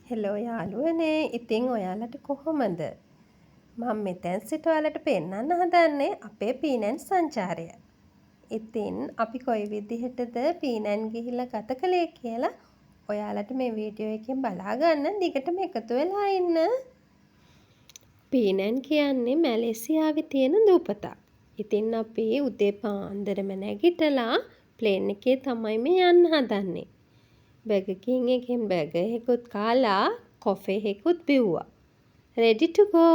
Hello යාළුවනේ. ඉතින් ඔයාලට කොහොමද? මම මෙතැන් සිට ඔයාලට පෙන්වන්න හදන්නේ අපේ පීනැන් සංචාරය. ඉතින් අපි කොයි විදිහටද පීනැන් ගිහිල්ලා ගත කළේ කියලා ඔයාලට මේ වීඩියෝ එකෙන් බලා ගන්න. දිගටම එකතු වෙලා ඉන්න. පීනැන් කියන්නේ මැලේසියාවේ තියෙන දූපතක්. ඉතින් අපි උදේ පාන්දරම නැගිටලා ප්ලේන් එකේ තමයි මේ යන්න හදන්නේ. බර්ගර් කිං එකෙන් බර්ගර් එකකුත් කාලා කොෆි එකකුත් බිව්වා. Ready to go.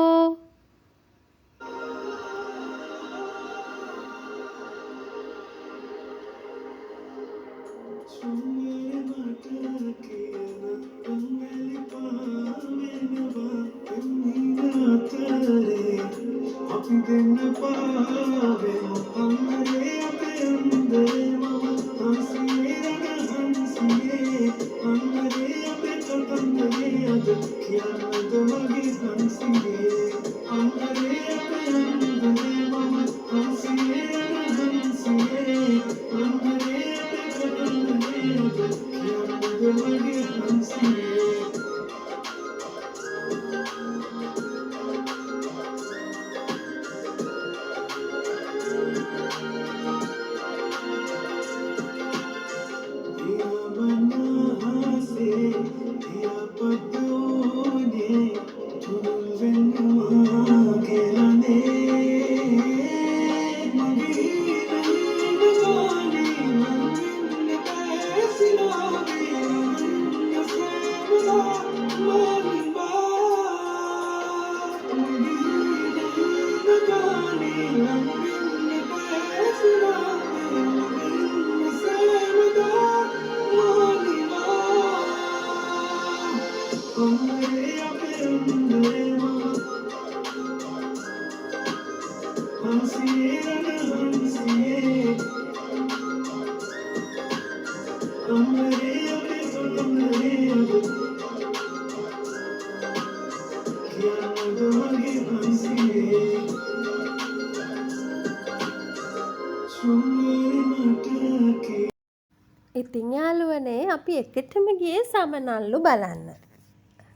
ඉතින් යාළුවනේ අපි එකටම ගියේ සමනල්ලු බලන්න.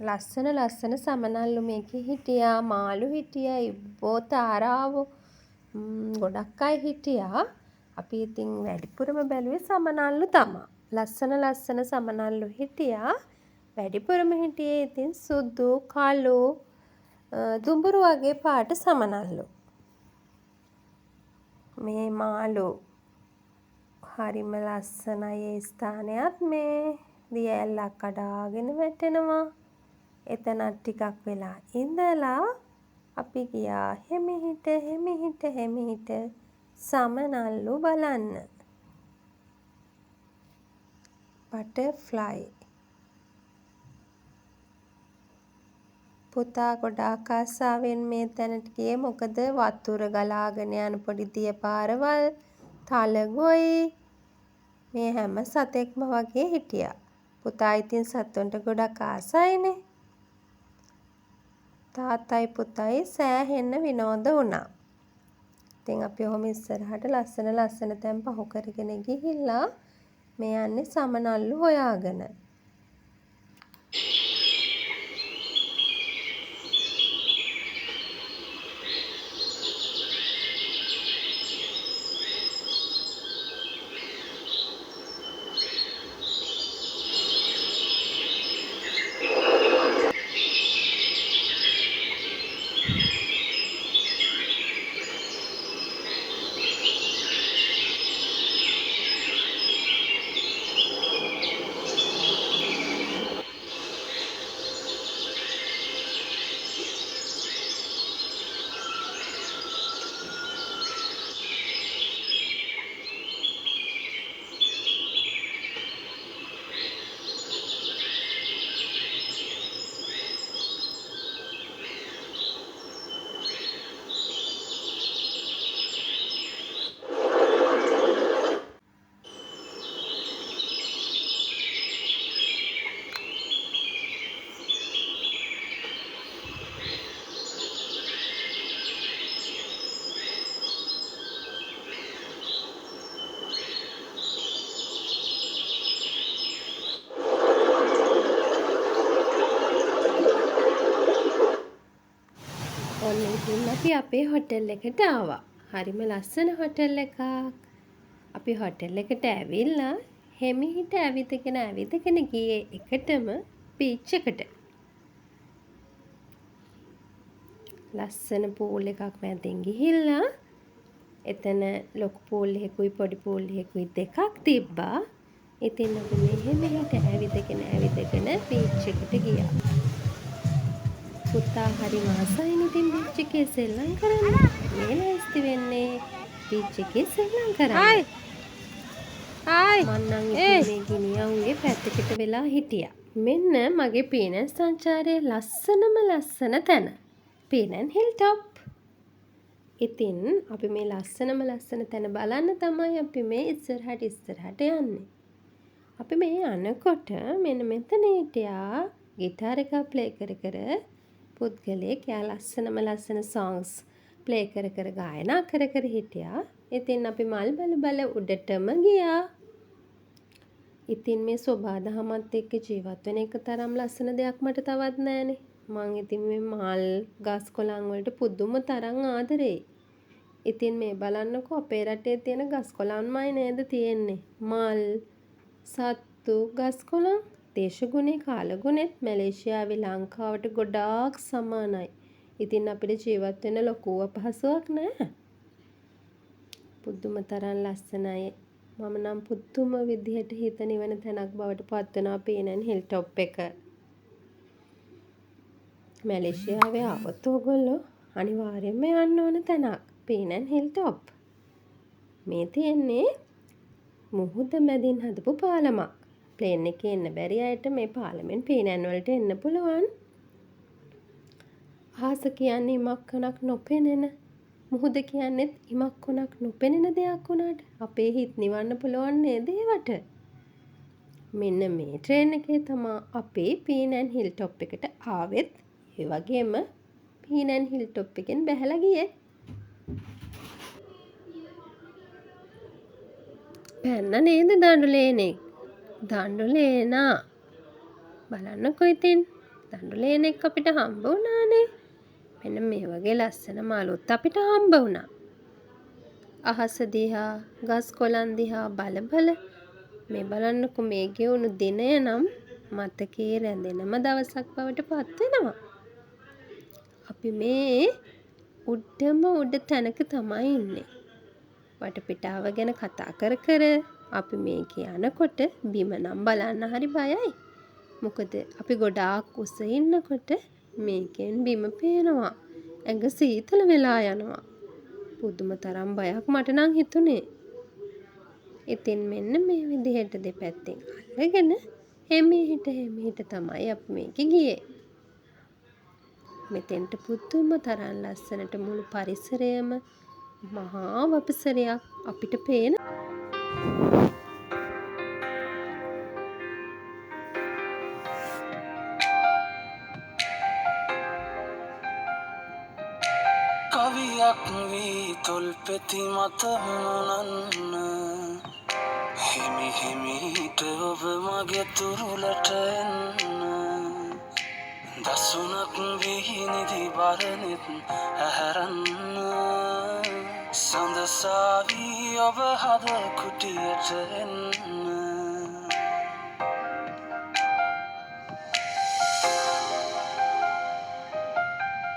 ලස්සන සමනල්ලු මේකේ හිටියා. මාළු හිටියා. ඉබ්බෝ තාරාවෝ ගොඩක් අය හිටියා. අපි ඉතින් වැඩිපුරම බැලුවේ සමනල්ලු තමයි. ලස්සන සමනල්ලු හිටියා. වැඩිපුරම හිටියේ ඉතින් සුදු, කළු, දුඹුරු වගේ පාට සමනල්ලු. මේ මාළු හරිම ලස්සනයි. ඒ ස්ථානයත් මේ දිය ඇල්ලක් කඩාගෙන වැටෙනවා. එතනත් ටිකක් වෙලා ඉඳලා අපි ගියා හෙමිහිට සමනල්ලු බලන්න. බටර්ෆ්ලයි. පුතා ගොඩාක් ආසාවෙන් මේ තැනට ගියේ. මොකද වතුර ගලාගෙන යන පොඩි දිය පාරවල්, තලගොයි මේ හැම සතෙක්ම වගේ හිටියා. පුතා ඉතින් සතුන්ට ගොඩක් ආසයිනේ. තාත්තයි පුතයි සෑහෙන්න විනෝද වුණා. ඉතින් අපි ඔහොම ඉස්සරහට ලස්සන තැන් පහු කරගෙන ගිහිල්ලා මේ යන්නේ සමනල්ලු හොයාගෙන. ඉතින් අපි අපේ හොටෙල් එකට ආවා. හරිම ලස්සන හොටෙල් එකක්. අපි හොටෙල් එකට ඇවිල්ලා හෙමිහිට ඇවිදගෙන ගියේ එකටම බීච් එකට. ලස්සන පූල් එකක් මැදින් ගිහිල්ලා එතන ලොකු පූල් එකකුයි පොඩි පූල් එකකුයි දෙකක් තිබ්බා. ඉතින් අපි මෙහෙට ඇවිදගෙන බීච් එකට ගියා. පුතා හරි ආසයිනේ ඉතින් බීච් එකේ සෙල්ලම් කරන්න. මේ ලෑස්ති වෙන්නේ බීච් එකේ සෙල්ලම් කරන්න. මං නම් ඉතින් මේ ගිනියවුන්ගේ පැත්තකට වෙලා හිටියා. මෙන්න මගේ පීනන් සංචාරයේ ලස්සන තැන. පීනන් හිල් ටොප්. ඉතින් අපි මේ ලස්සන තැන බලන්න තමයි අපි මේ ඉස්සරහට යන්නේ. අපි මේ යනකොට මෙන්න මෙතන හිටියා ගිටාර එකක් ප්ලේ කර පුද්ගලයෙක් යා ලස්සන songs ප්ලේ කර ගායනා කර හිටියා. ඉතින් අපි මල් බල උඩටම ගියා. ඉතින් මේ සෝබාදහමත් එක්ක ජීවත් වෙන එක තරම් ලස්සන දෙයක් මට තවත් නෑනේ. මං ඉතින් මේ මල් ගස් කොළන් වලට පුදුම තරම් ආදරෙයි. ඉතින් මේ බලන්නකෝ අපේ රටේ තියෙන ගස් කොළන්මයි නේද තියෙන්නේ. මල්, සත්තු, ගස් කොළන් දේශගුණේ කාලගුණෙත් මැලේසියාවේ ලංකාවට ගොඩාක් සමානයි. ඉතින් අපිට ජීවත් වෙන්න ලොකු අපහසුයක් නෑ. පුදුම තරම් ලස්සනයි. මම නම් පුදුම විදිහට හිත නිවන තැනක් බවට පත් වෙනවා පීනන් හිල් ටොප් එක. මැලේසියාවේ ආවොත් ඔයගොල්ලෝ අනිවාර්යයෙන්ම යන්න ඕන තැනක් පීනන් හිල් ටොප්. මේ තියෙන්නේ මුහුද මැදින් හදපු පාලමක්. ප්ලේන් එකේ එන්න බැරි අයට මේ පාලමෙන් පීනන් වලට එන්න පුළුවන්. අහස කියන්නේ ඉමක් කනක් නොපෙනෙන, මුහුද කියන්නේත් ඉමක් කොනක් නොපෙනෙන දෙයක් වුණාට අපේ හිත නිවන්න පුළුවන් නේද ඒවට? මෙන්න මේ ට්‍රේන් එකේ තමයි අපේ පීනන් හිල් ටොප් එකට ආවෙත්. ඒ වගේම පීනන් හිල් ටොප් එකෙන් බැහැලා ගියේ. පැන්න නේද දඬුලේනේ? දඬුලේනා බලන්නකෝ ඉතින් දඬුලේනෙක් අපිට හම්බ වුණානේ. මෙන්න මේ වගේ ලස්සන මාළුත් අපිට හම්බ වුණා. අහස දිහා ගස් කොළන් දිහා බල මේ බලන්නකෝ මේ ගෙවුණු දිනය නම් මතකයේ රැඳෙනම දවසක් බවට පත් වෙනවා. අපි මේ උඩ තැනක තමයි ඉන්නේ. වටපිටාව ගැන කතා කර අපි මේක යනකොට බිම නම් බලන්න හරි බයයි. මොකද අපි ගොඩාක් උස ඉන්නකොට මේකෙන් බිම පේනවා. ඇඟ සීතල වෙලා යනවා. පුදුම තරම් බයක් මට නම් හිතුනේ. ඉතින් මෙන්න මේ විදිහට දෙපැත්තෙන් අල්ලගෙන එමෙහිට තමයි අපි මේක ගියේ. මෙතෙන්ට පුදුම තරම් ලස්සනට මුළු පරිසරයම මහා වපසරයක් අපිට පේන. කවියක් වී තොල් පෙති මත මුණන්න හිමිහිමිට ඔබ මගේ තුරුලට එන්න දසුනක් වී නිදි බරනෙත් ඇහැරන්න සඳසාවී ඔබ හද කුටියට එන්න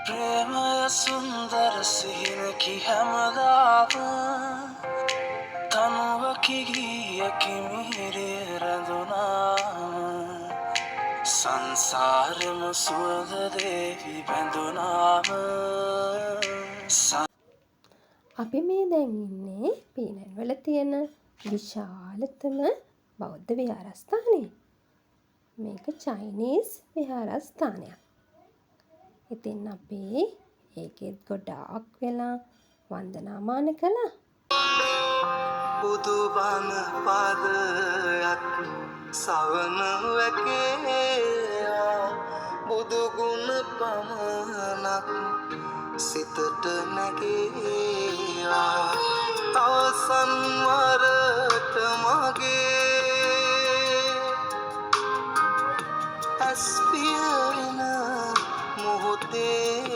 ප්‍රේමය සුන්දර සිහිනකි හැමදාම තනුවකි ගියකි මිහිරේ රැඳුනාම සංසාරෙම සුවඳ දේවි බැඳුනාම අපි මේ දැන් ඉන්නේ පීනන් වල තියෙන විශාලතම බෞද්ධ විහාරස්ථානය. මේක චයිනීස් විහාරස්ථානයක්. ඉතින් අපි ඒකෙත් ගොඩාක් වෙලා වන්දනාමාන කළා. බුදුබණ පාදයක් සවන වැකේයා බුදුගුණ පමණක් සිතට නැගේයා අවසන් වරට මගේ ඇස් පියවෙන මොහොතේ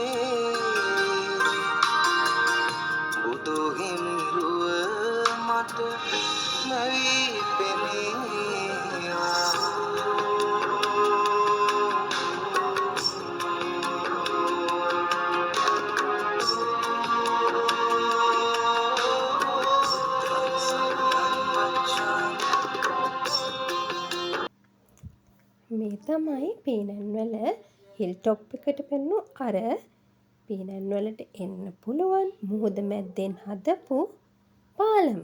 හිමිරුව මට නැවී පෙනේවා මේ තමයි පීනන්වල හිල් ටොප් එකට පෙන්නු අර පීනන්වලට එන්න පුළුවන් මුහුද මැද්දෙන් හදපු පාලම.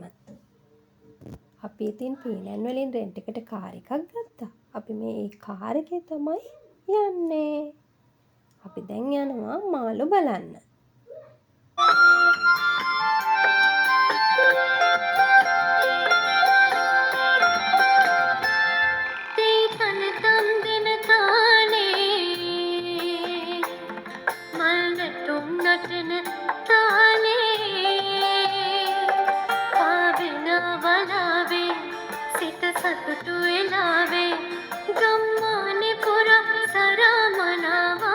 අපි ඉතින් පීනන්වලින් රෙන්ට් එකට කාර් එකක් ගත්තා. අපි මේ ඒ කාර් එකේ තමයි යන්නේ. අපි දැන් යනවා මාළු බලන්න. සතුටු වෙලාවේ ගම්මානේ පුරා සරමනවා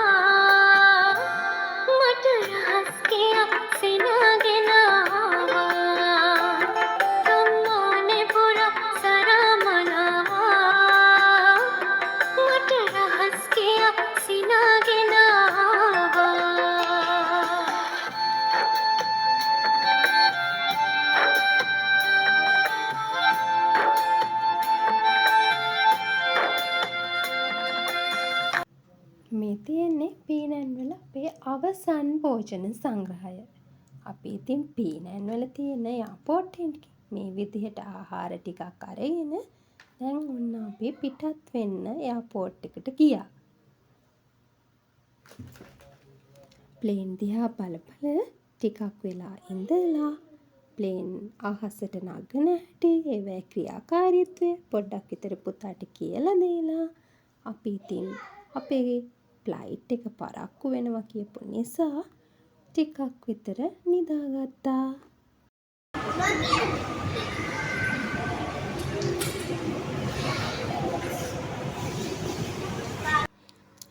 මට රහස් කියක් සිනාගෙන ආවා ගම්මානේ පුරා සරමනවා මට රහස් කියක් සිනාගෙන ආවා මේ තියෙන්නේ පීනන්වල අපේ අවසන් භෝජන සංග්‍රහය. අපි ඉතින් පීනන්වල තියෙන එයාපෝට් එකේ මේ විදිහට ආහාර ටිකක් අරගෙන දැන් ඔන්න අපි පිටත් වෙන්න එයාපෝට් එකට ගියා. ප්ලේන් දිහා බල ටිකක් වෙලා ඉඳලා ප්ලේන් අහසට නගන හැටි ඒවැ ක්‍රියාකාරීත්වය පොඩ්ඩක් විතර පුතාට කියලා දීලා අපි ඉතින් අපේ ෆ්ලයිට් එක පරක්කු වෙනවා කියපු නිසා ටිකක් විතර නිදාගත්තා.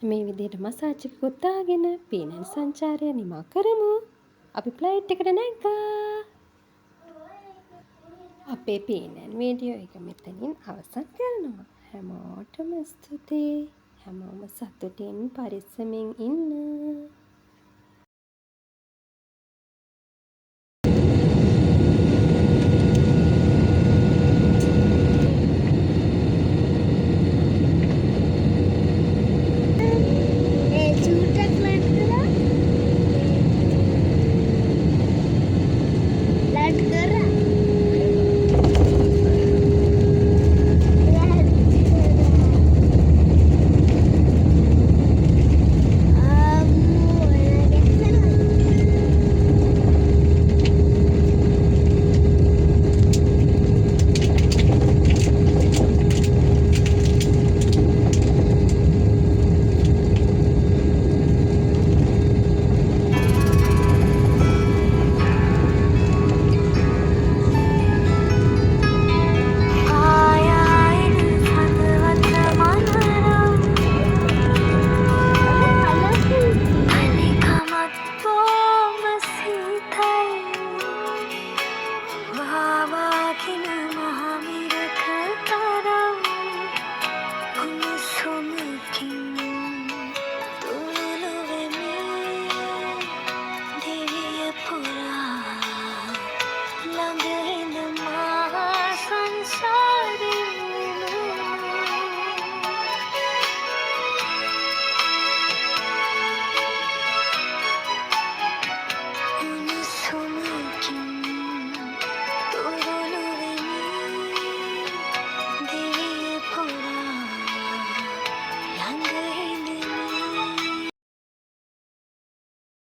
මේ විදිහට මසාජ් එකකුත් දාගෙන පීනන් සංචාරය නිමා කරමු. අපි ෆ්ලයිට් එකට නැග්ගා. අපේ පීනන් වීඩියෝ එක මෙතනින් අවසන් කරනවා. හැමෝටම ස්තුතියි. හැමෝම සතුටින් පරිස්සමින් ඉන්න.